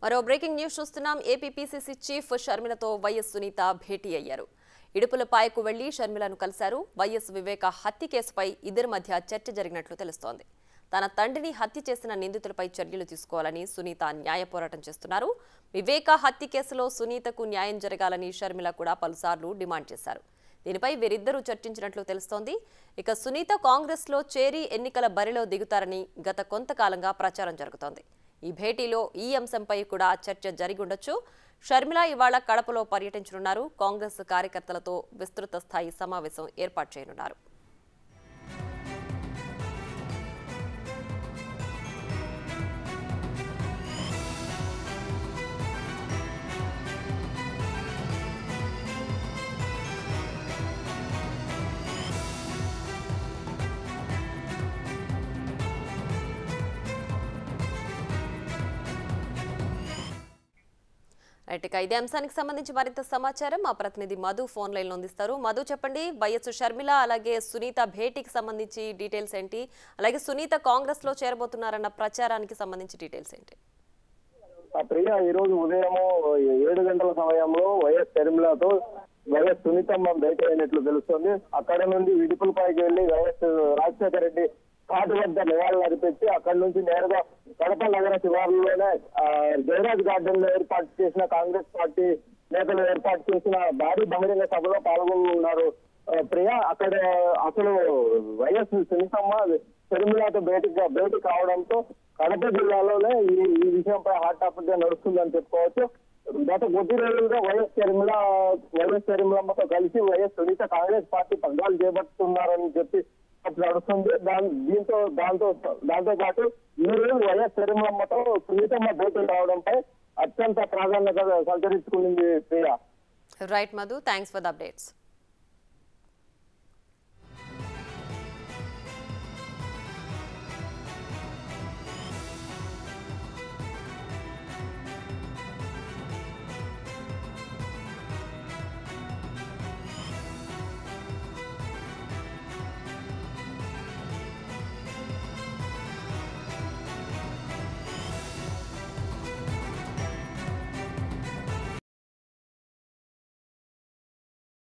మరో breaking news చూస్తున్నాం. APPCC chief షర్మిలతో YS Sunitha భేటీ అయ్యారు. ఇడుపులపాయకు వెళ్లి షర్మిలను కలిశారు. వైఎస్ వివేక హత్య కేసుపై ఇద్దరి మధ్య చర్చ జరిగినట్లు తెలుస్తోంది. తన తండ్రిని హత్య చేసిన నిందితులపై చర్యలు తీసుకోవాలని సునీత న్యాయ పోరాటం చేస్తున్నారు. వివేక హత్య కేసులో సునీతకు న్యాయం జరగాలని షర్మిల కూడా పలుసార్లు డిమాండ్ చేశారు. దీనిపై వీరిద్దరూ చర్చించినట్లు తెలుస్తోంది. ఇక సునీత కాంగ్రెస్ లో చేరి ఎన్నికల బరిలో దిగుతారని గత కొంతకాలంగా ప్రచారం జరుగుతోంది. ఈ భేటీలో ఈ అంశంపై కూడా చర్చ జరిగి ఉండొచ్చు. షర్మిల ఇవాళ కడపలో పర్యటించనున్నారు. కాంగ్రెస్ కార్యకర్తలతో విస్తృత స్థాయి సమావేశం ఏర్పాటు చేయనున్నారు. రైట్, ఇదే అంశానికి సంబంధించి మరింత సమాచారం మా ప్రతినిధి మధు ఫోన్ లైన్ లో అందిస్తారు. మధు, చెప్పండి, వైఎస్ షర్మిల అలాగే సునీత భేటీకి సంబంధించి డీటెయిల్స్ ఏంటి? అలాగే సునీత కాంగ్రెస్ లో చేరబోతున్నారన్న ప్రచారానికి సంబంధించి డీటెయిల్స్ ఏంటి? ప్రియ, ఈ రోజు ఉదయం 7 గంటల సమయంలో వైఎస్ షర్మిలతో వైఎస్ సునీతమ్మ భేటీ అయినట్లు తెలుస్తుంది. అక్కడ నుండి విడుపులపైకి వెళ్లి వైఎస్ రాజశేఖర రెడ్డి కాటు వద్ద నివాళులు అర్పించి అక్కడి నుంచి నేరుగా కడప నగర శివారులోనే జయరాజ్ గార్డెన్ లో ఏర్పాటు చేసిన కాంగ్రెస్ పార్టీ నేతలు ఏర్పాటు చేసిన భారీ బహిరంగ సభలో పాల్గొన్నారు. ప్రియ, అక్కడ అసలు వైఎస్ సునీతమ్మ షర్మిలతో భేటీ కావడంతో కడప జిల్లాలోనే ఈ విషయంపై హాట్ టాపిక్ గా నడుస్తుందని చెప్పుకోవచ్చు. గత కొద్ది రోజులుగా వైఎస్ షర్మిలమ్మతో కలిసి వైఎస్ సునీత కాంగ్రెస్ పార్టీ పగ్గాలు చేపడుతున్నారని చెప్పి నడుస్తుంది. దాంతో పాటు ఈ రోజు వైఎస్ షర్మిలమ్మతో సునీతమ్మ భేటీ రావడంపై అత్యంత ప్రాధాన్యత సంతరించుకుంది. Priya. Right Madhu, thanks for the updates.